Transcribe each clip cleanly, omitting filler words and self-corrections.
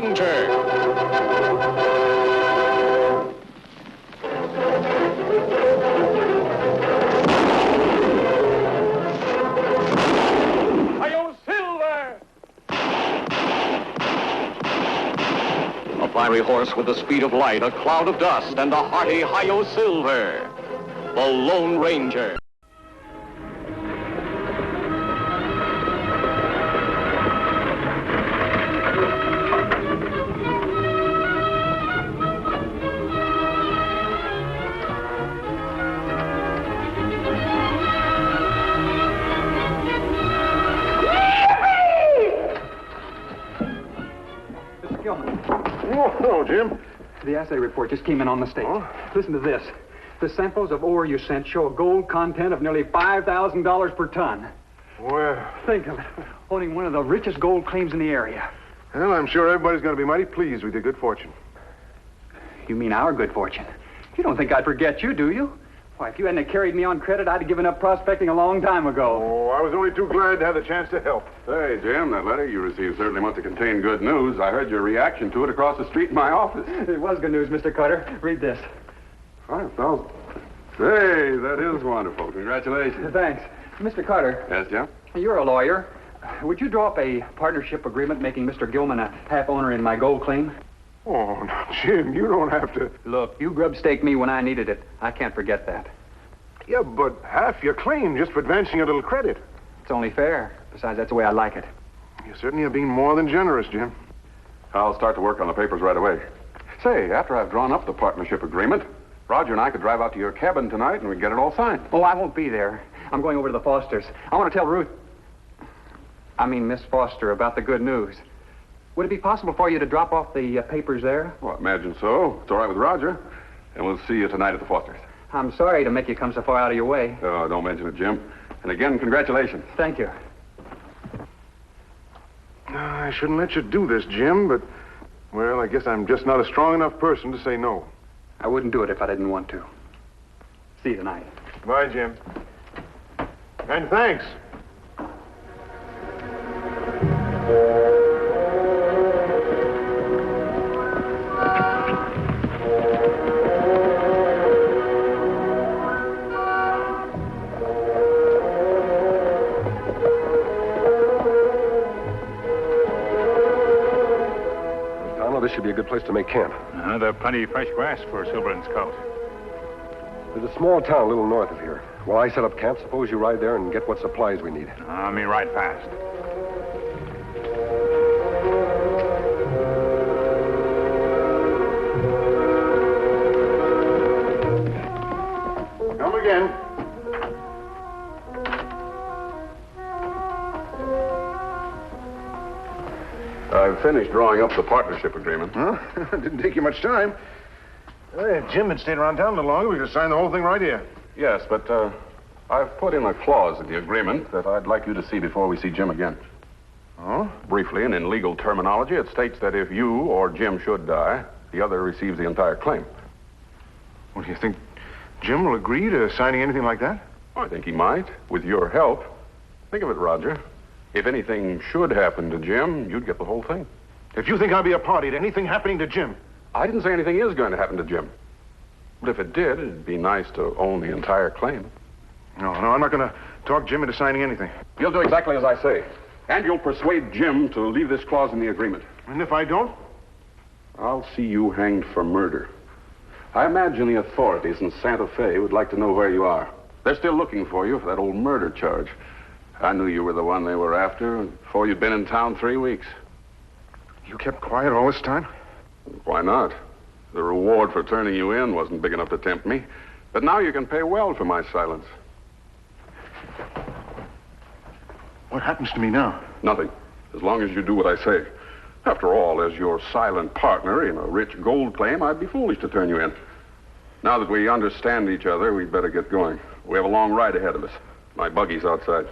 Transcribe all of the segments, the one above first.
Ranger. Hi-yo, Silver! A fiery horse with the speed of light, a cloud of dust, and a hearty Hi-yo Silver. The Lone Ranger. Oh, hello, Jim. The assay report just came in on the state. Oh? Listen to this. The samples of ore you sent show a gold content of nearly $5,000 per ton. Well, Think of it. Owning one of the richest gold claims in the area. well, I'm sure everybody's going to be mighty pleased with your good fortune. You mean our good fortune? You don't think I'd forget you, do you? Why, if you hadn't carried me on credit, I'd have given up prospecting a long time ago. Oh, I was only too glad to have the chance to help. Say, Jim, that letter you received certainly must have contained good news. I heard your reaction to it across the street in my office. It was good news, Mr. Carter. Read this. 5,000. Say, that is wonderful. Congratulations. Thanks. Mr. Carter, Yes, Jim? you're a lawyer. Would you draw up a partnership agreement making Mr. Gilman a half owner in my gold claim? Oh, no, Jim, you don't have to. Look, you grub staked me when I needed it. I can't forget that. Yeah, but half your claim just for advancing a little credit. It's only fair. Besides, that's the way I like it. You certainly are being more than generous, Jim. I'll start to work on the papers right away. Say, after I've drawn up the partnership agreement, Roger and I could drive out to your cabin tonight and we'd get it all signed. Oh, I won't be there. I'm going over to the Fosters. I want to tell Miss Foster, about the good news. Would it be possible for you to drop off the papers there? Well, imagine so. It's all right with Roger. And we'll see you tonight at the Fosters. I'm sorry to make you come so far out of your way. Oh, don't mention it, Jim. And again, congratulations. Thank you. I shouldn't let you do this, Jim, but, well, I guess I'm just not a strong enough person to say no. I wouldn't do it if I didn't want to. See you tonight. Bye, Jim. And thanks. This should be a good place to make camp. There's plenty of fresh grass for Silver and Scout. There's a small town a little north of here. While I set up camp, suppose you ride there and get what supplies we need. I mean, right fast. Come again. I've finished drawing up the partnership agreement. Huh? Didn't take you much time. If Jim had stayed around town a little longer, we could have signed the whole thing right here. Yes, but I've put in a clause in the agreement that I'd like you to see before we see Jim again. Oh? Briefly, and in legal terminology, it states that if you or Jim should die, the other receives the entire claim. Well, do you think Jim will agree to signing anything like that? I think he might, with your help. Think of it, Roger. If anything should happen to Jim, you'd get the whole thing. If you think I'll be a party to anything happening to Jim. I didn't say anything is going to happen to Jim. But if it did, it'd be nice to own the entire claim. No, I'm not going to talk Jim into signing anything. You'll do exactly as I say. And you'll persuade Jim to leave this clause in the agreement. And if I don't? I'll see you hanged for murder. I imagine the authorities in Santa Fe would like to know where you are. They're still looking for you for that old murder charge. I knew you were the one they were after before you'd been in town 3 weeks. You kept quiet all this time? Why not? The reward for turning you in wasn't big enough to tempt me. But now you can pay well for my silence. What happens to me now? Nothing, as long as you do what I say. After all, as your silent partner in a rich gold claim, I'd be foolish to turn you in. Now that we understand each other, we'd better get going. We have a long ride ahead of us. My buggy's outside.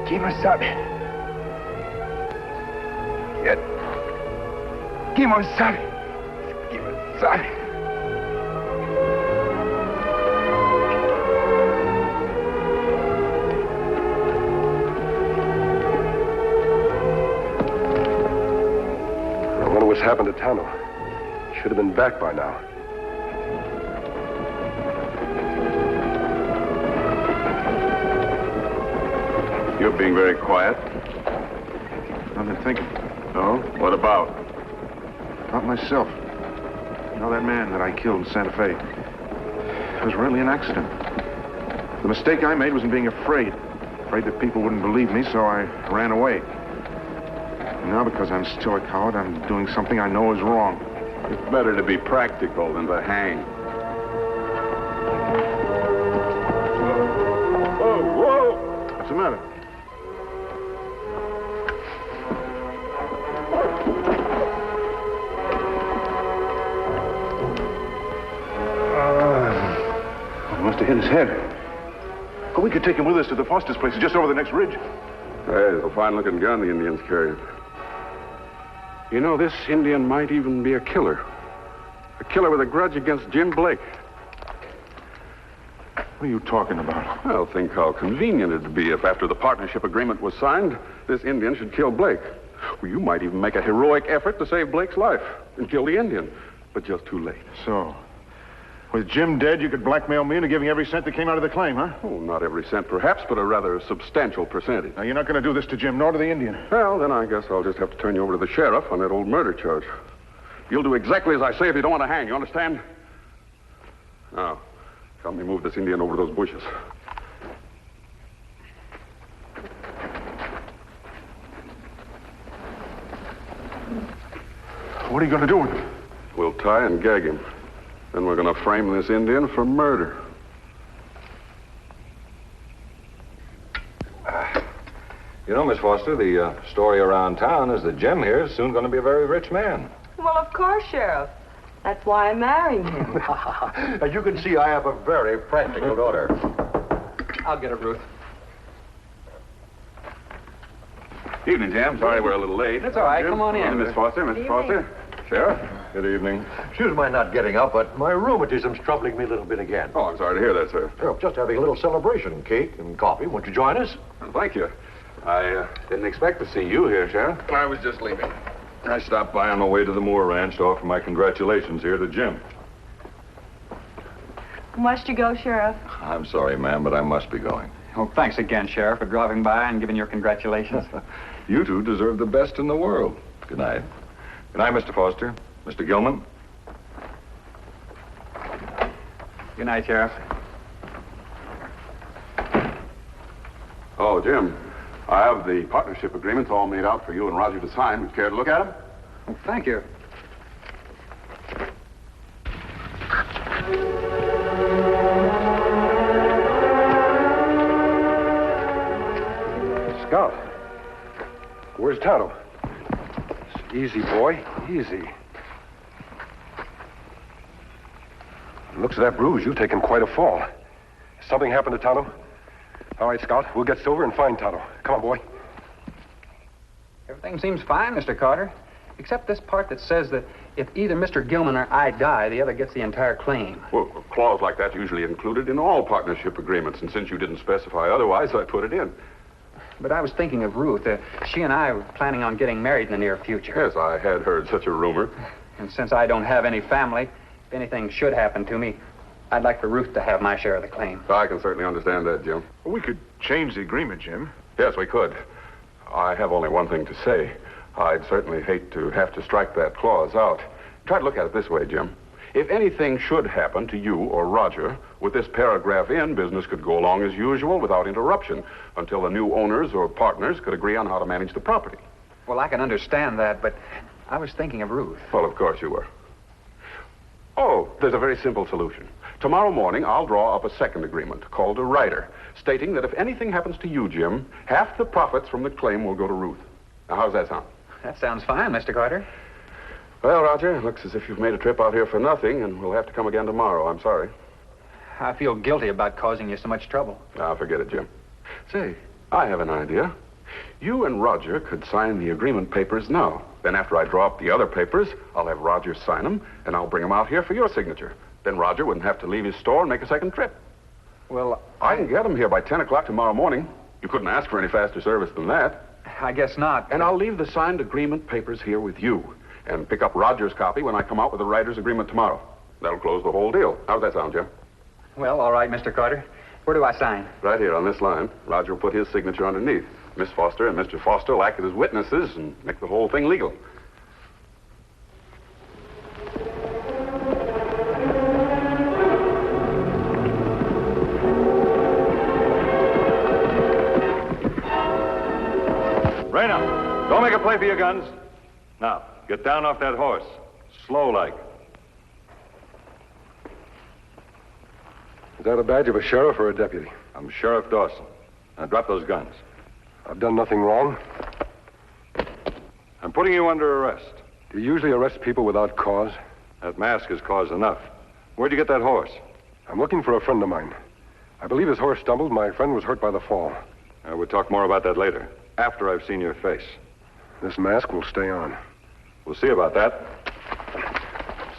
Kimosabe. Yet. Kimosabe. Kimosabe. I wonder what's happened to Tano. He should have been back by now. You're being very quiet. I've been thinking Oh? What about? about myself. You know that man that I killed in Santa Fe? It was really an accident. The mistake I made was in being afraid. Afraid that people wouldn't believe me, so I ran away. And now, because I'm still a coward, I'm doing something I know is wrong. It's better to be practical than to hang. Whoa! What's the matter? He must have hit his head. Oh, we could take him with us to the Foster's place, just over the next ridge. Hey, it's a fine-looking gun the Indians carried. You know, this Indian might even be a killer. A killer with a grudge against Jim Blake. What are you talking about? Well, think how convenient it'd be if, after the partnership agreement was signed, this Indian should kill Blake. Well, you might even make a heroic effort to save Blake's life and kill the Indian, but just too late. So, with Jim dead, you could blackmail me into giving every cent that came out of the claim, huh? Oh, not every cent, perhaps, but a rather substantial percentage. Now, you're not going to do this to Jim, nor to the Indian. Well, then I guess I'll just have to turn you over to the sheriff on that old murder charge. You'll do exactly as I say if you don't want to hang, you understand? Now, help me move this Indian over those bushes. What are you going to do with him? We'll tie and gag him. Then we're going to frame this Indian for murder. You know, Miss Foster, the story around town is that Jim here is soon going to be a very rich man. Well, of course, Sheriff. That's why I'm marrying him. As you can see, I have a very practical daughter. I'll get it, Ruth. Evening, Jim. Sorry we're a little late. That's all right. Come on in. Miss Foster, Mr. Foster. Sheriff. Good evening. Excuse my not getting up, but my rheumatism's troubling me a little bit again. Oh, I'm sorry to hear that, sir. Oh, just having a little celebration, cake and coffee. Won't you join us? Well, thank you. I didn't expect to see you here, Sheriff. I was just leaving. I stopped by on my way to the Moore Ranch to offer my congratulations here to Jim. Must you go, Sheriff? I'm sorry, ma'am, but I must be going. Oh, thanks again, Sheriff, for dropping by and giving your congratulations. You two deserve the best in the world. Good night. Good night, Mr. Foster. Mr. Gilman. Good night, Sheriff. Oh, Jim, I have the partnership agreements all made out for you and Roger to sign. Would you care to look at them? Oh, thank you. Scout, where's Tonto? Easy, boy, easy. Looks of that bruise, you've taken quite a fall. Has something happened to Tonto? All right, Scout, we'll get Silver and find Tonto. Come on, boy. Everything seems fine, Mr. Carter, except this part that says that if either Mr. Gilman or I die, the other gets the entire claim. Well, a clause like that's usually included in all partnership agreements, and since you didn't specify otherwise, I put it in. But I was thinking of Ruth. She and I were planning on getting married in the near future. Yes, I had heard such a rumor. And since I don't have any family, if anything should happen to me, I'd like for Ruth to have my share of the claim. I can certainly understand that, Jim. Well, we could change the agreement, Jim. Yes, we could. I have only one thing to say. I'd certainly hate to have to strike that clause out. Try to look at it this way, Jim. If anything should happen to you or Roger, with this paragraph in, business could go along as usual without interruption until the new owners or partners could agree on how to manage the property. Well, I can understand that, but I was thinking of Ruth. Well, of course you were. Oh, there's a very simple solution. Tomorrow morning, I'll draw up a second agreement called a rider, stating that if anything happens to you, Jim, half the profits from the claim will go to Ruth. Now, how's that sound? That sounds fine, Mr. Carter. Well, Roger, it looks as if you've made a trip out here for nothing, and we'll have to come again tomorrow. I'm sorry. I feel guilty about causing you so much trouble. Now, forget it, Jim. Say, I have an idea. You and Roger could sign the agreement papers now. Then after I draw up the other papers, I'll have Roger sign them, and I'll bring them out here for your signature. Then Roger wouldn't have to leave his store and make a second trip. Well, I can get them here by 10 o'clock tomorrow morning. You couldn't ask for any faster service than that. I guess not. And I'll leave the signed agreement papers here with you, and pick up Roger's copy when I come out with the writer's agreement tomorrow. That'll close the whole deal. How's that sound, Jim? Well, all right, Mr. Carter. Where do I sign? Right here on this line. Roger will put his signature underneath. Miss Foster and Mr. Foster will act as witnesses and make the whole thing legal. Rena, don't make a play for your guns. Now, get down off that horse. Slow like. Is that a badge of a sheriff or a deputy? I'm Sheriff Dawson. Now drop those guns. I've done nothing wrong. I'm putting you under arrest. Do you usually arrest people without cause? That mask is cause enough. Where'd you get that horse? I'm looking for a friend of mine. I believe his horse stumbled. My friend was hurt by the fall. We'll talk more about that later, after I've seen your face. This mask will stay on. We'll see about that.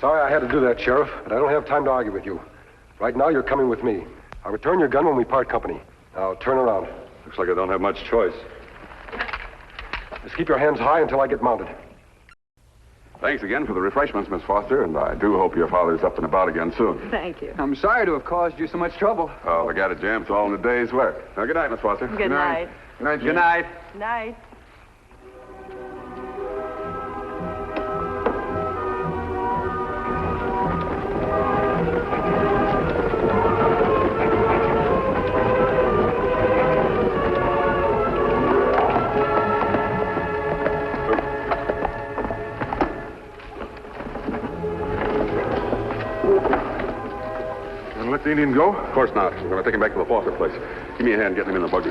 Sorry I had to do that, Sheriff, but I don't have time to argue with you. Right now, you're coming with me. I'll return your gun when we part company. Now, turn around. Looks like I don't have much choice. Just keep your hands high until I get mounted. Thanks again for the refreshments, Miss Foster, and I do hope your father's up and about again soon. Thank you. I'm sorry to have caused you so much trouble. Oh, forget it, Jim. It's all in the day's work. Now, good night, Miss Foster. Good night. Good night, Jim. Good night. Night. Let the Indian go? Of course not. We're going to take him back to the Foster place. Give me a hand getting him in the buggy.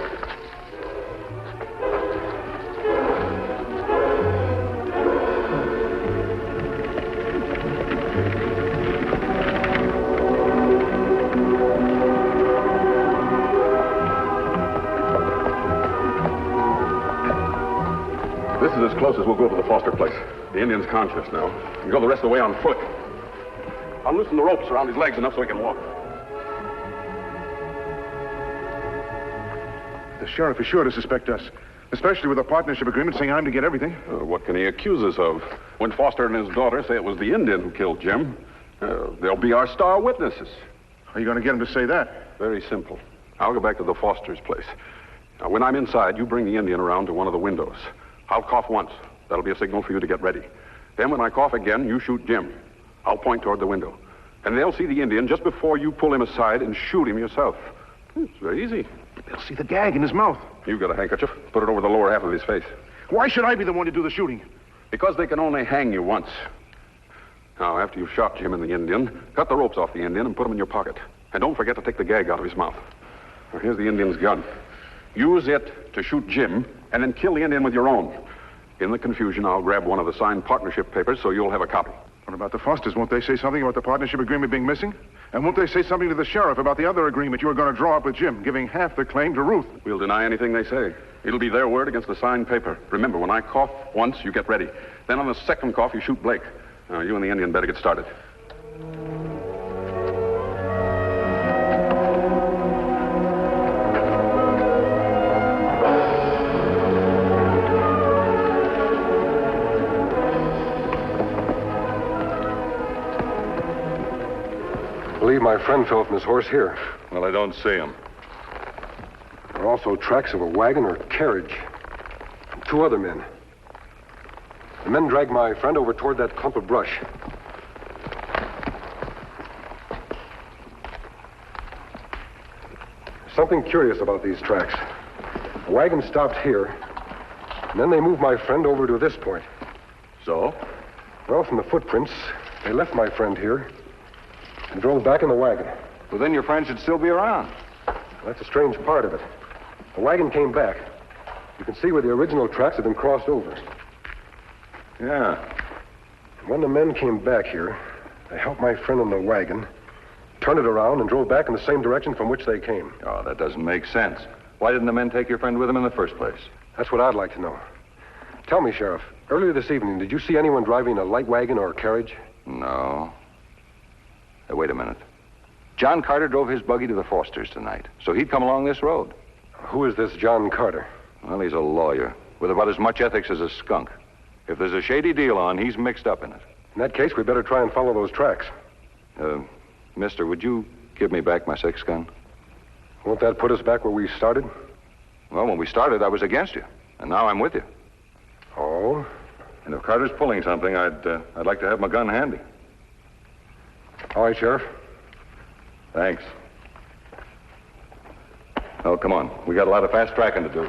This is as close as we'll go to the Foster place. The Indian's conscious now. We can go the rest of the way on foot. I'll loosen the ropes around his legs enough so he can walk. The sheriff is sure to suspect us, especially with a partnership agreement saying I'm to get everything. What can he accuse us of? When Foster and his daughter say it was the Indian who killed Jim, they'll be our star witnesses. How are you going to get him to say that? Very simple. I'll go back to the Foster's place. Now, when I'm inside, you bring the Indian around to one of the windows. I'll cough once. That'll be a signal for you to get ready. Then when I cough again, you shoot Jim. I'll point toward the window. And they'll see the Indian just before you pull him aside and shoot him yourself. It's very easy. They'll see the gag in his mouth. You've got a handkerchief. Put it over the lower half of his face. Why should I be the one to do the shooting? Because they can only hang you once. Now, after you've shot Jim and the Indian, cut the ropes off the Indian and put them in your pocket. And don't forget to take the gag out of his mouth. Now, here's the Indian's gun. Use it to shoot Jim and then kill the Indian with your own. In the confusion, I'll grab one of the signed partnership papers so you'll have a copy. What about the Fosters? Won't they say something about the partnership agreement being missing? And won't they say something to the sheriff about the other agreement you were going to draw up with Jim, giving half the claim to Ruth? We'll deny anything they say. It'll be their word against the signed paper. Remember, when I cough once, you get ready. Then on the second cough, you shoot Blake. Now, you and the Indian better get started. I believe my friend fell from his horse here. Well, I don't see him. There are also tracks of a wagon or carriage. And two other men. The men dragged my friend over toward that clump of brush. Something curious about these tracks. The wagon stopped here, and then they moved my friend over to this point. So? Well, from the footprints, they left my friend here, and drove back in the wagon. Well, then your friend should still be around. That's a strange part of it. The wagon came back. You can see where the original tracks had been crossed over. Yeah. When the men came back here, they helped my friend in the wagon, turned it around, and drove back in the same direction from which they came. Oh, that doesn't make sense. Why didn't the men take your friend with them in the first place? That's what I'd like to know. Tell me, Sheriff, earlier this evening, did you see anyone driving a light wagon or a carriage? No. Hey, wait a minute. John Carter drove his buggy to the Fosters tonight, so he'd come along this road. Who is this John Carter? Well, he's a lawyer with about as much ethics as a skunk. If there's a shady deal on, he's mixed up in it. In that case, we better try and follow those tracks. Mister, would you give me back my 6-gun? Won't that put us back where we started? Well, when we started, I was against you, and now I'm with you. Oh? And if Carter's pulling something, I'd like to have my gun handy. All right, Sheriff. Thanks. Oh, come on. We got a lot of fast tracking to do.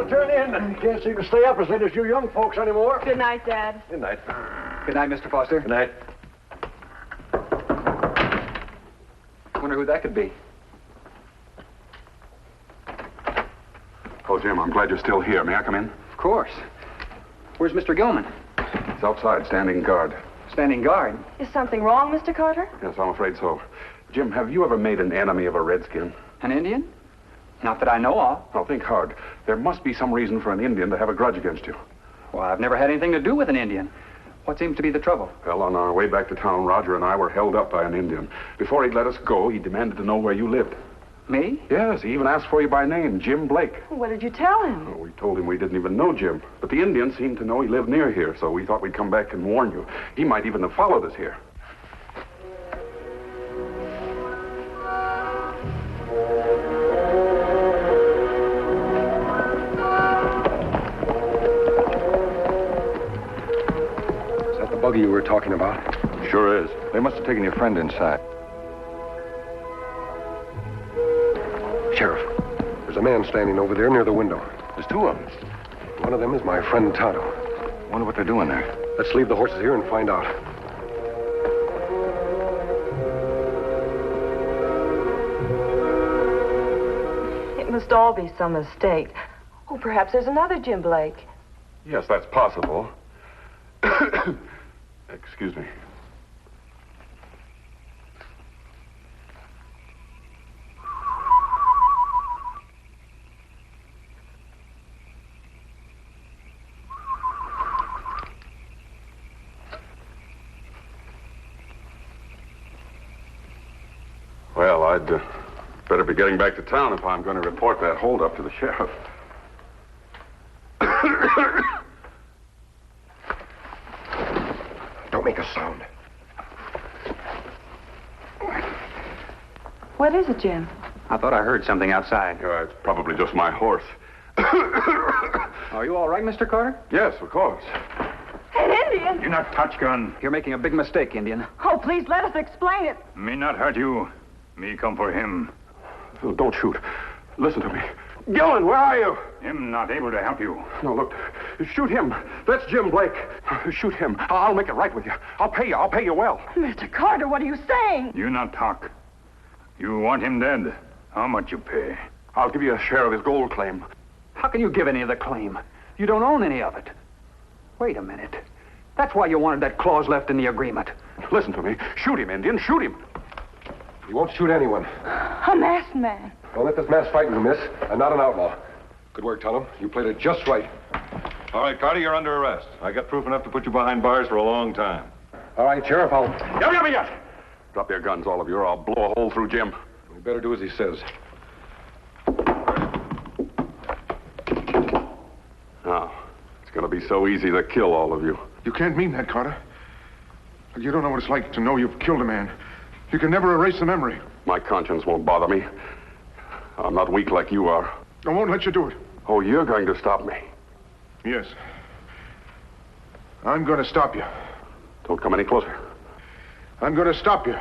Turn in. Can't seem to stay up as late as you young folks anymore. Good night, Dad. Good night. Good night, Mr. Foster. Good night. Wonder who that could be. Oh, Jim, I'm glad you're still here. May I come in? Of course. Where's Mr. Gilman? He's outside, standing guard. Standing guard. Is something wrong, Mr. Carter? Yes, I'm afraid so. Jim, have you ever made an enemy of a redskin? An Indian? Not that I know of. Now, think hard. There must be some reason for an Indian to have a grudge against you. Well, I've never had anything to do with an Indian. What seems to be the trouble? Well, on our way back to town, Roger and I were held up by an Indian. Before he'd let us go, he demanded to know where you lived. Me? Yes, he even asked for you by name, Jim Blake. What did you tell him? Oh, we told him we didn't even know Jim. But the Indian seemed to know he lived near here, so we thought we'd come back and warn you. He might even have followed us here. Is that the buggy you were talking about? Sure is. They must have taken your friend inside. Sheriff, there's a man standing over there near the window. There's 2 of them. One of them is my friend Tonto. Wonder what they're doing there. Let's leave the horses here and find out. It must all be some mistake. Oh, perhaps there's another Jim Blake. Yes, that's possible. Excuse me. Well, I'd better be getting back to town if I'm going to report that holdup to the sheriff. Don't make a sound. What is it, Jim? I thought I heard something outside. It's probably just my horse. Are you all right, Mr. Carter? Yes, of course. An Indian? You not touch gun. You're making a big mistake, Indian. Oh, please let us explain it. Me not hurt you. Me come for him. Oh, don't shoot. Listen to me. Gillen, where are you? Him not able to help you. No, look. Shoot him. That's Jim Blake. Shoot him. I'll make it right with you. I'll pay you. I'll pay you well. Mr. Carter, what are you saying? You not talk. You want him dead. How much you pay? I'll give you a share of his gold claim. How can you give any of the claim? You don't own any of it. Wait a minute. That's why you wanted that clause left in the agreement. Listen to me. Shoot him, Indian. Shoot him. You won't shoot anyone. A masked man. Don't let this man's fighting you, miss. I'm not an outlaw. Good work, Tonto. You played it just right. All right, Carter, you're under arrest. I got proof enough to put you behind bars for a long time. All right, Sheriff, I'll... Yet. Drop your guns, all of you, or I'll blow a hole through Jim. We better do as he says. Now, it's going to be so easy to kill all of you. You can't mean that, Carter. You don't know what it's like to know you've killed a man. You can never erase the memory. My conscience won't bother me. I'm not weak like you are. I won't let you do it. Oh, you're going to stop me. Yes. I'm going to stop you. Don't come any closer. I'm going to stop you.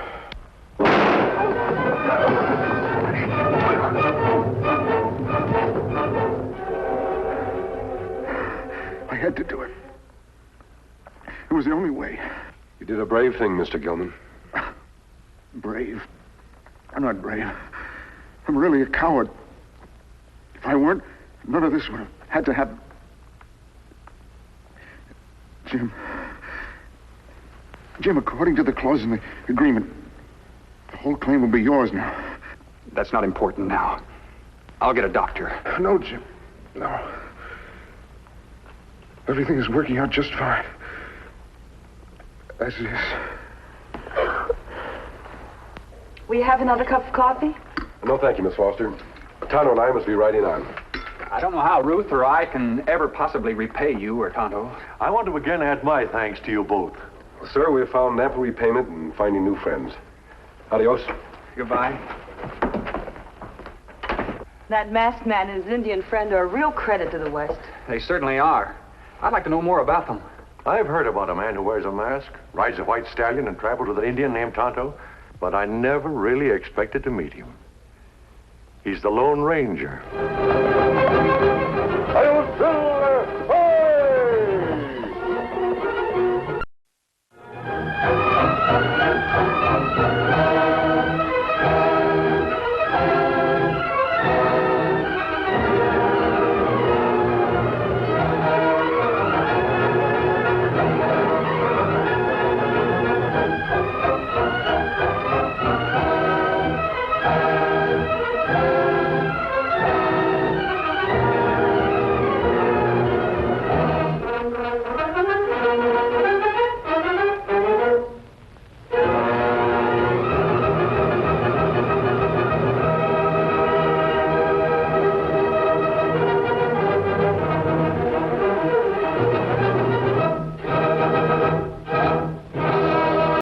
I had to do it. was the only way. You did a brave thing, Mr. Gilman. Brave? I'm not brave. I'm really a coward. If I weren't, none of this would have had to happen. Jim, according to the clause in the agreement, the whole claim will be yours now. That's not important now. I'll get a doctor. No, Jim. No. Everything is working out just fine. As it is. Will you have another cup of coffee? No, thank you, Miss Foster. Tonto and I must be riding on. I don't know how Ruth or I can ever possibly repay you or Tonto. I want to again add my thanks to you both. Well, sir, we have found ample repayment in finding new friends. Adios. Goodbye. That masked man and his Indian friend are a real credit to the West. They certainly are. I'd like to know more about them. I've heard about a man who wears a mask, rides a white stallion, and travels with an Indian named Tonto, but I never really expected to meet him. He's the Lone Ranger.